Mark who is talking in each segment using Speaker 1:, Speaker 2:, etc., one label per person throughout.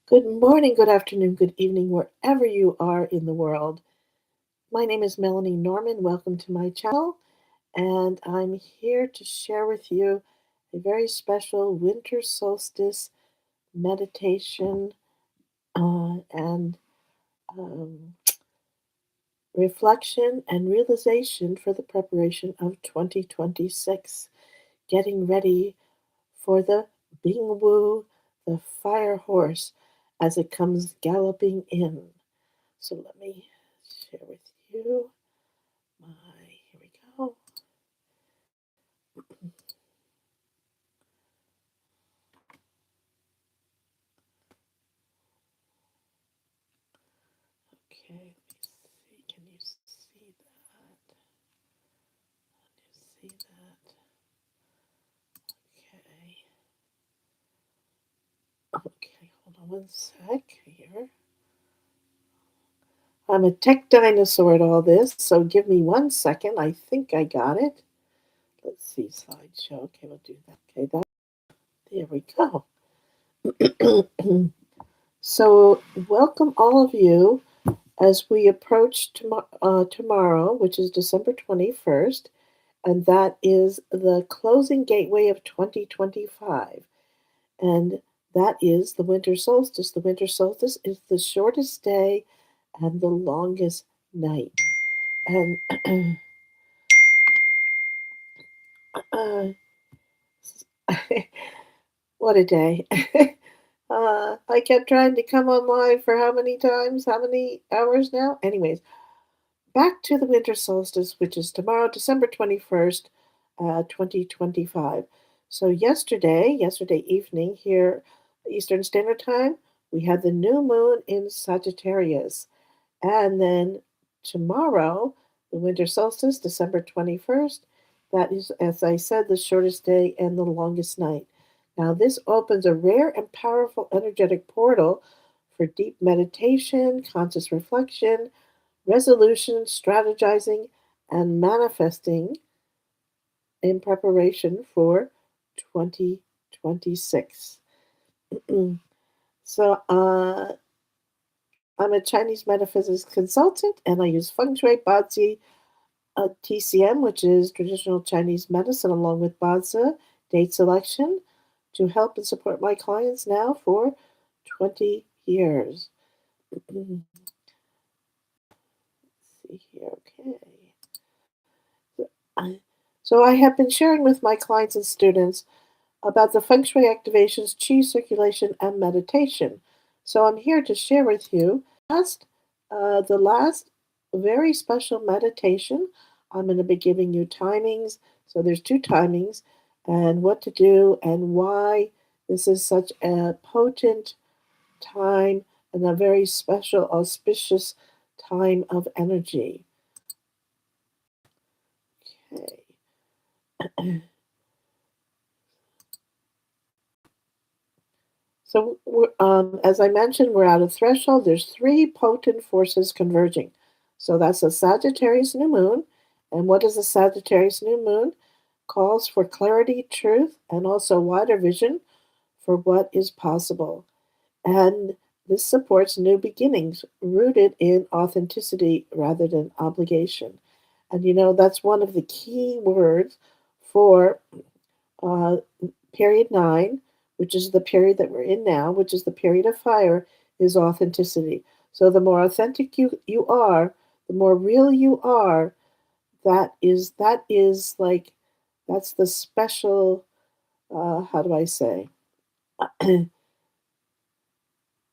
Speaker 1: Good morning, good afternoon, good evening, wherever you are in the world. My name is Melanie Norman. Welcome to my channel, and I'm here to share with you a very special winter solstice meditation and um, reflection and realization for the preparation of 2026. Getting ready for the Bing Wu, the fire horse, as it comes galloping in. So let me share with you here we go. Okay, let me see. Can you see that? Can you see that? Okay. Okay, hold on one sec here. I'm a tech dinosaur at all this, so give me 1 second. I think I got it. Let's see, slideshow. Okay, we'll do that. Okay, there we go. So, welcome all of you as we approach tomorrow, which is December 21st, and that is the closing gateway of 2025. And that is the winter solstice. The winter solstice is the shortest day and the longest night. And uh, what a day. I kept trying to come on live for how many times? How many hours now? Anyways, back to the winter solstice, which is tomorrow, December 21st, 2025. So, yesterday evening here, Eastern Standard Time, we had the new moon in Sagittarius. And then tomorrow, the winter solstice, December 21st, that is, as I said, the shortest day and the longest night. Now, this opens a rare and powerful energetic portal for deep meditation, conscious reflection, resolution, strategizing, and manifesting in preparation for 2026. so, I'm a Chinese metaphysics consultant and I use feng shui, bazi, TCM, which is traditional Chinese medicine, along with bazi, date selection, to help and support my clients now for 20 years. See here, okay. So I have been sharing with my clients and students about the feng shui activations, qi circulation, and meditation. So I'm here to share with you the last very special meditation. I'm going to be giving you timings. So there's two timings, and what to do and why this is such a potent time and a very special, auspicious time of energy. Okay. So, as I mentioned, we're at a threshold. There's three potent forces converging. So that's a Sagittarius new moon. And what is a Sagittarius new moon? Calls for clarity, truth, and also wider vision for what is possible. And this supports new beginnings rooted in authenticity rather than obligation. And that's one of the key words for uh, period 9, which is the period that we're in now, which is the period of fire, is authenticity. So the more authentic you are, the more real you are, that is like that's the special how do I say?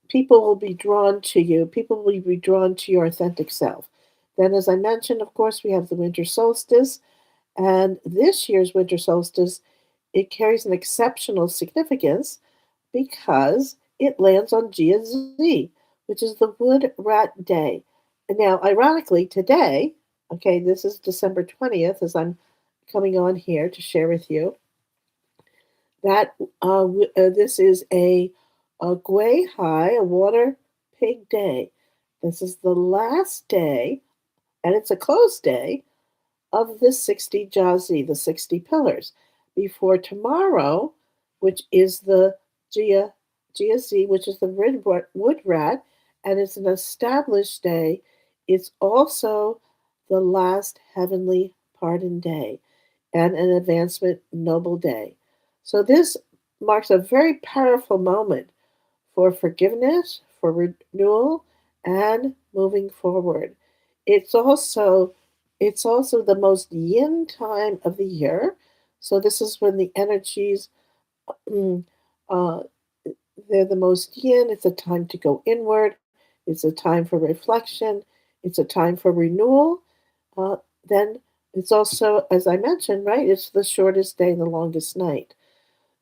Speaker 1: People will be drawn to you. People will be drawn to your authentic self. Then, as I mentioned, of course, we have the winter solstice. And this year's winter solstice, it carries an exceptional significance because it lands on Gia Z, which is the Wood Rat Day. And now, ironically, today, okay, this is December 20th, as I'm coming on here to share with you, that this is a Gui High, a water pig day. This is the last day, and it's a closed day of the 60 Jazi, the 60 pillars, before tomorrow, which is the Jia GSZ, which is the wood rat, and it's an established day. It's also the last heavenly pardon day and an advancement noble day. So this marks a very powerful moment for forgiveness, for renewal, and moving forward. It's also it's also the most yin time of the year. So this is when the energies uh, they're the most yin. It's a time to go inward. It's a time for reflection. It's a time for renewal. Uh, then it's also, as I mentioned, right? It's the shortest day and the longest night.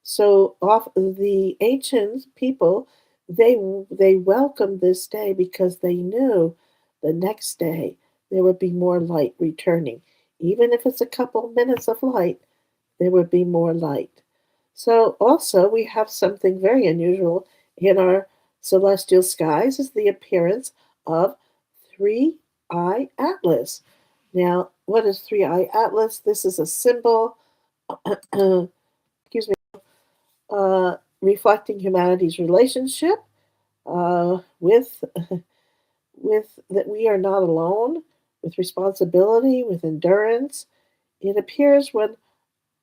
Speaker 1: So off the ancient people, they welcomed this day because they knew the next day there would be more light returning. Even if it's a couple minutes of light, there would be more light. So also we have something very unusual in our celestial skies is the appearance of three-eye atlas. Now, what is three-eye atlas? This is a symbol, excuse me, reflecting humanity's relationship with with that we are not alone, with responsibility, with endurance. It appears when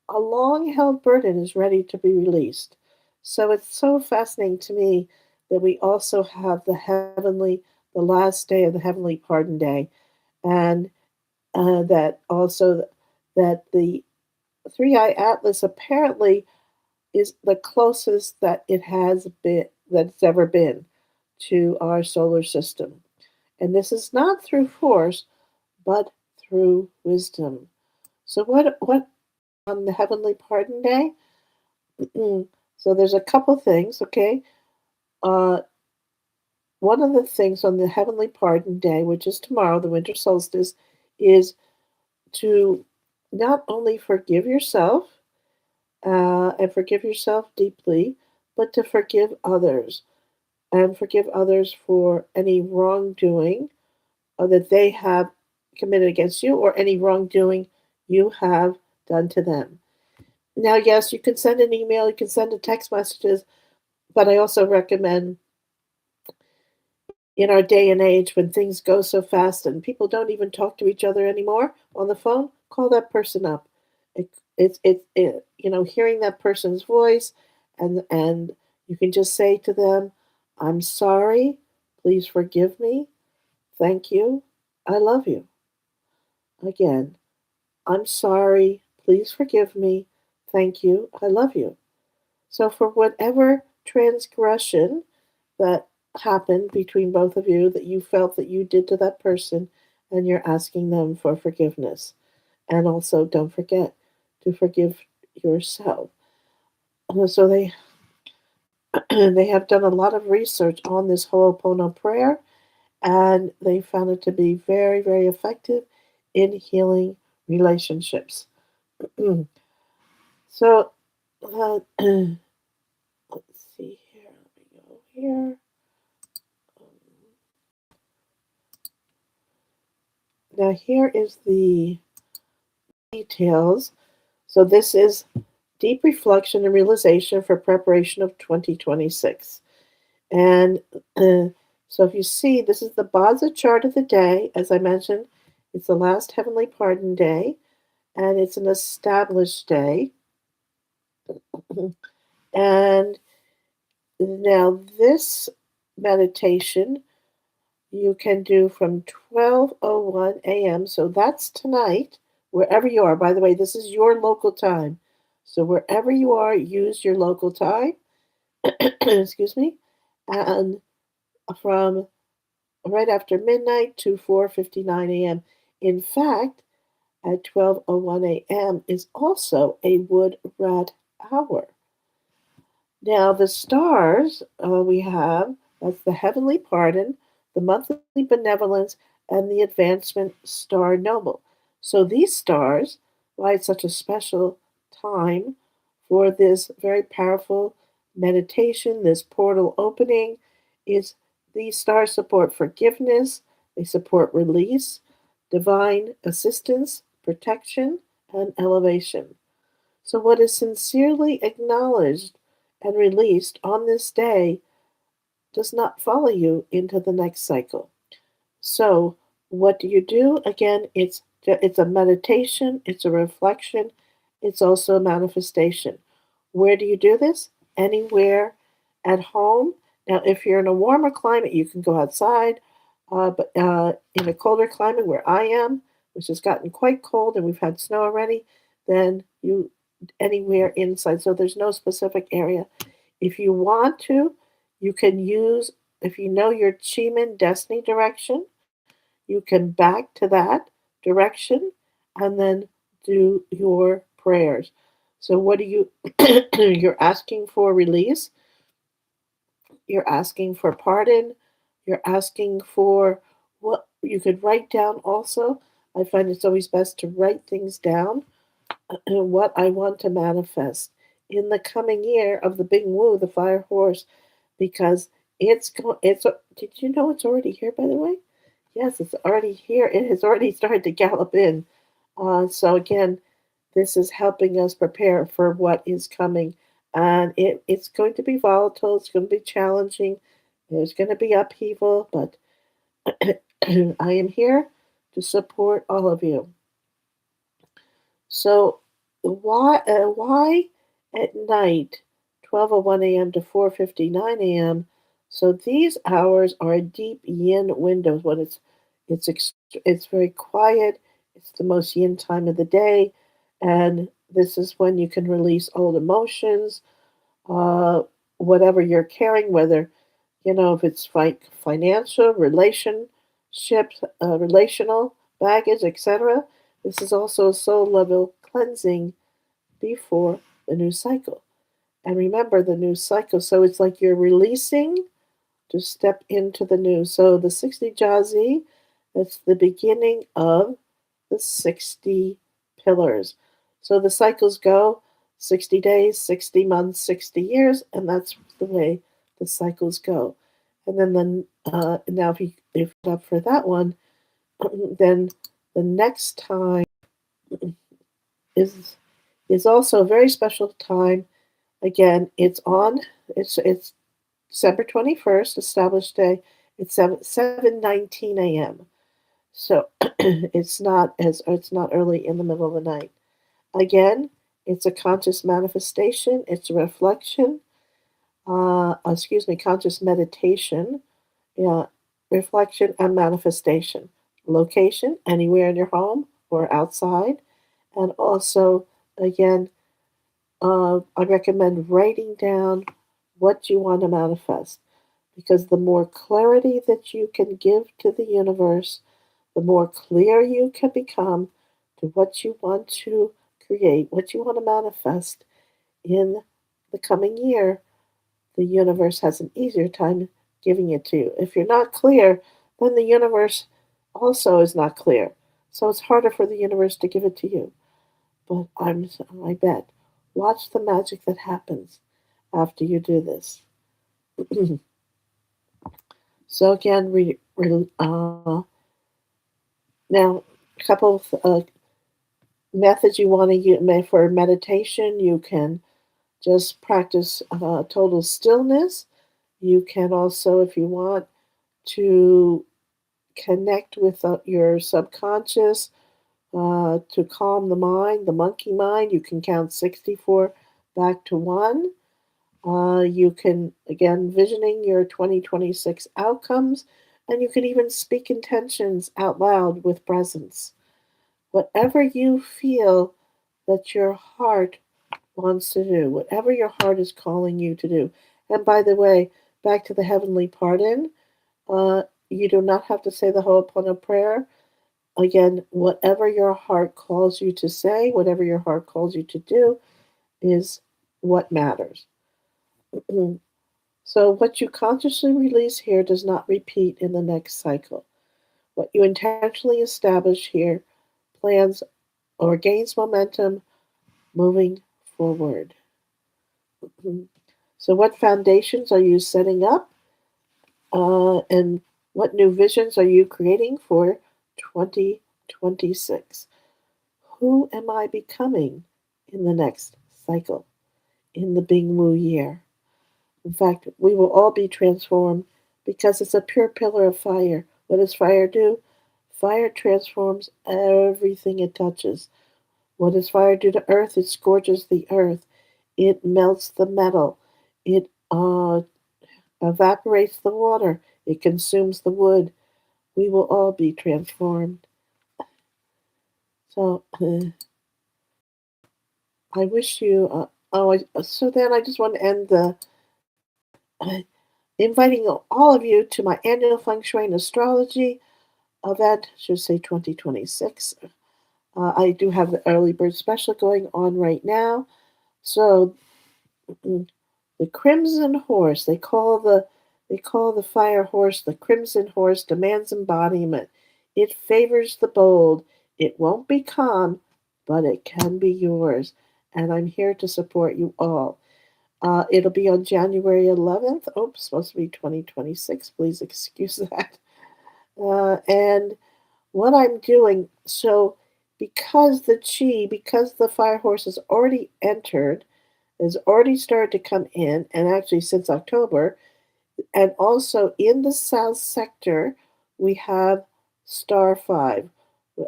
Speaker 1: a long held burden is ready to be released. So it's so fascinating to me that we also have the last day of the heavenly pardon day, and that also that the three eye atlas apparently is the closest that it has been that it's ever been to our solar system. And this is not through force, but through wisdom. So what on the heavenly pardon day? So there's a couple things, okay? Uh, one of the things on the heavenly pardon day, which is tomorrow, the winter solstice, is to not only forgive yourself and forgive yourself deeply, but to forgive others and forgive others for any wrongdoing that they have committed against you or any wrongdoing you have done to them. Now, yes, you can send an email, you can send a text messages, but I also recommend in our day and age when things go so fast and people don't even talk to each other anymore on the phone, call that person up. It, hearing that person's voice and you can just say to them, I'm sorry, please forgive me, thank you, I love you. Again, I'm sorry, please forgive me, thank you, I love you. So for whatever transgression that happened between both of you that you felt that you did to that person and you're asking them for forgiveness. And also don't forget to forgive yourself. So they they have done a lot of research on this Ho'oponopono prayer and they found it to be very, very effective in healing relationships. So let's see here. Let me go here. Now here is the details. So this is deep reflection and realization for preparation of 2026. And so if you see, this is the Baza chart of the day. As I mentioned, it's the last heavenly pardon day, and it's an established day. And now this meditation you can do from 12:01 a.m. So that's tonight, wherever you are. By the way, this is your local time. So wherever you are, use your local time. Excuse me. And from right after midnight to 4:59 a.m. In fact, at 12:01 a.m. is also a wood rat hour. Now, the stars we have that's the heavenly pardon, the monthly benevolence, and the advancement star noble. So, these stars, why it's such a special time for this very powerful meditation, this portal opening, is these stars support forgiveness, they support release, divine assistance, protection, and elevation. So, what is sincerely acknowledged and released on this day does not follow you into the next cycle. So, what do you do? Again, it's a meditation, it's a reflection, it's also a manifestation. Where do you do this? Anywhere at home. Now, if you're in a warmer climate, you can go outside. But in a colder climate where I am, which has gotten quite cold and we've had snow already, then you anywhere inside. So there's no specific area. If you want to, you can use, if you know your Chiman destiny direction, you can back to that direction and then do your prayers. So what do you you're asking for release, you're asking for pardon, you're asking for what you could write down also. I find it's always best to write things down what I want to manifest in the coming year of the Big Woo, the fire horse, because did you know it's already here, by the way? Yes, it's already here. It has already started to gallop in. So again, this is helping us prepare for what is coming. And it's going to be volatile, it's going to be challenging, there's going to be upheaval, but I am here to support all of you. So why at night, 12:01 a.m. to 4:59 a.m.? So these hours are deep yin windows when it's very quiet. It's the most yin time of the day, and this is when you can release old emotions, uh, whatever you're carrying, whether if it's financial, relational baggage, etc. This is also a soul level cleansing before the new cycle. And remember the new cycle. So it's like you're releasing to step into the new. So the 60 Jazi, that's the beginning of the 60 pillars. So the cycles go 60 days, 60 months, 60 years, and that's the way the cycles go. And then now if you're up for that one, then the next time is is also a very special time. Again, it's December 21st, established day. It's 7:19 a.m. So it's not early in the middle of the night. Again, it's a conscious manifestation. It's a reflection. Conscious meditation. Yeah, reflection and manifestation. Location anywhere in your home or outside, and also again I recommend writing down what you want to manifest because the more clarity that you can give to the universe, the more clear you can become to what you want to create, what you want to manifest in the coming year, the universe has an easier time giving it to you. If you're not clear, then the universe also is not clear. So it's harder for the universe to give it to you. But I bet. Watch the magic that happens after you do this. So again, now a couple of methods you want to use for meditation. You can just practice total stillness. You can also, if you want, to connect with your subconscious to calm the mind, the monkey mind. You can count 64 back to 1. You can, again, visioning your 2026 outcomes, and you can even speak intentions out loud with presence. Whatever you feel that your heart wants to do, whatever your heart is calling you to do. And by the way, back to the heavenly pardon, you do not have to say the Ho'oponopono prayer. Again, whatever your heart calls you to say, whatever your heart calls you to do, is what matters. So, what you consciously release here does not repeat in the next cycle. What you intentionally establish here plans or gains momentum moving forward. So, what foundations are you setting up? And what new visions are you creating for 2026? Who am I becoming in the next cycle, in the Bing Wu year? In fact, we will all be transformed because it's a pure pillar of fire. What does fire do? Fire transforms everything it touches. What does fire do to earth? It scorches the earth. It melts the metal. It evaporates the water. It consumes the wood. We will all be transformed. So I wish you. So then I just want to end the inviting all of you to my annual feng shui and astrology event. Should say 2026. I do have the early bird special going on right now. So mm, the Crimson Horse, they call the fire horse the Crimson Horse, demands embodiment. It favors the bold. It won't be calm, but it can be yours. And I'm here to support you all. It'll be on January 11th. Oops, supposed to be 2026. Please excuse that. And what I'm doing, so because the fire horse has already entered, has already started to come in, and actually since October, and also in the south sector, we have star 5,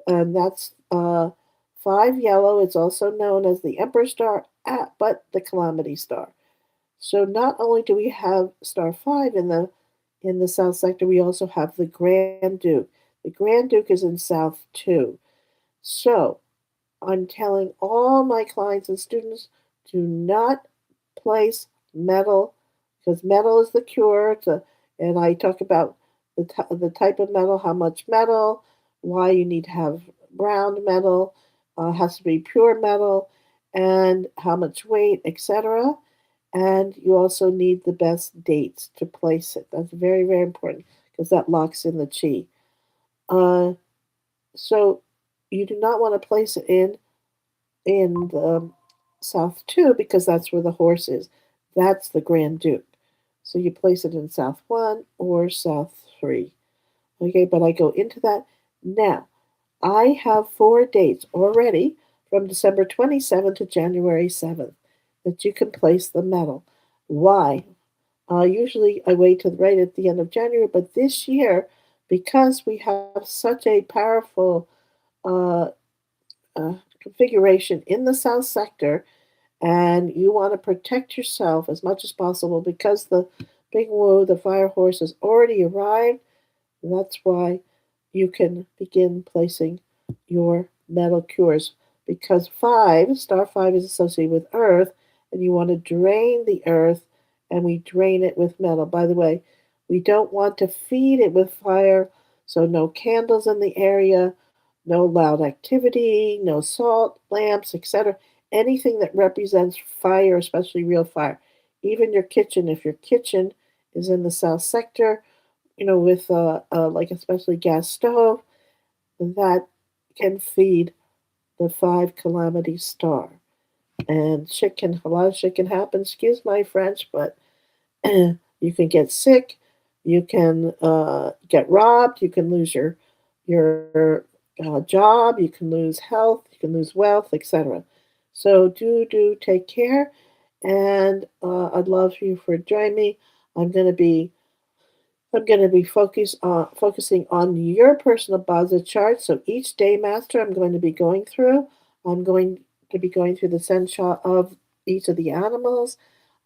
Speaker 1: and that's 5 yellow. It's also known as the Emperor Star, but the Calamity Star. So not only do we have star 5 in the south sector, we also have the Grand Duke. The Grand Duke is in south too. So I'm telling all my clients and students, do not place metal, because metal is the cure. And I talk about the type of metal, how much metal, why you need to have brown metal, has to be pure metal, and how much weight, etc. And you also need the best dates to place it. That's very, very important because that locks in the chi. Uh, so you do not want to place it in the south two because that's where the horse is. That's the Grand Duke. So you place it in south one or south three. Okay, but I go into that now. I have 4 dates already from December 27th to January 7th that you can place the medal. Why? Usually I wait till right at the end of January, but this year, because we have such a powerful uh, configuration in the south sector, and you want to protect yourself as much as possible because the big woo, the fire horse, has already arrived. That's why you can begin placing your metal cures because star 5 is associated with earth, and you want to drain the earth, and we drain it with metal. By the way, we don't want to feed it with fire, so no candles in the area, no loud activity, no salt, lamps, etc. Anything that represents fire, especially real fire. Even your kitchen, if your kitchen is in the south sector, with like especially gas stove, that can feed the 5 calamity star. And a lot of shit can happen. Excuse my French, but you can get sick, you can get robbed, you can lose your job, you can lose health, you can lose wealth, etc. So do take care, and I'd love for you for join me. I'm going to be focusing on your personal Baza chart. So each day, Master, I'm going to be going through. I'm going to be going through the sencha of each of the animals.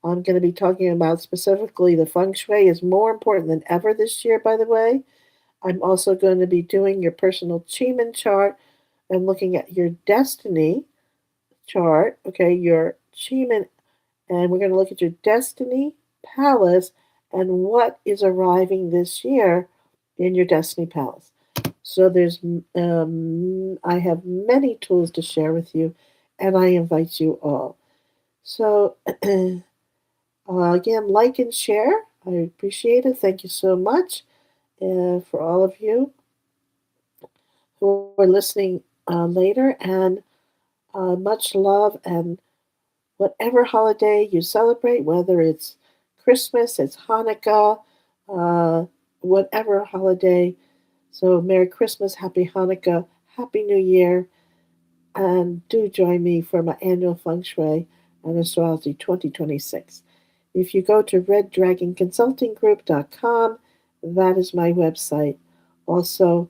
Speaker 1: I'm going to be talking about specifically the feng shui is more important than ever this year, by the way. I'm also going to be doing your personal Chiman chart and looking at your destiny chart, okay, your Chiman, and we're going to look at your destiny palace and what is arriving this year in your destiny palace. So I have many tools to share with you, and I invite you all. So again, like and share. I appreciate it. Thank you so much for all of you who are listening later, and much love. And whatever holiday you celebrate, whether it's Christmas, it's Hanukkah, uh, whatever holiday. So, Merry Christmas, Happy Hanukkah, Happy New Year, and do join me for my annual Feng Shui and Astrology 2026. If you go to reddragonconsultinggroup.com, that is my website. Also,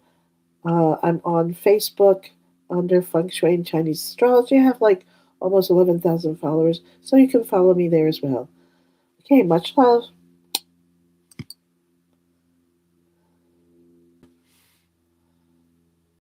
Speaker 1: I'm on Facebook under Feng Shui and Chinese Astrology. I have like almost 11,000 followers, so you can follow me there as well. Okay, much love.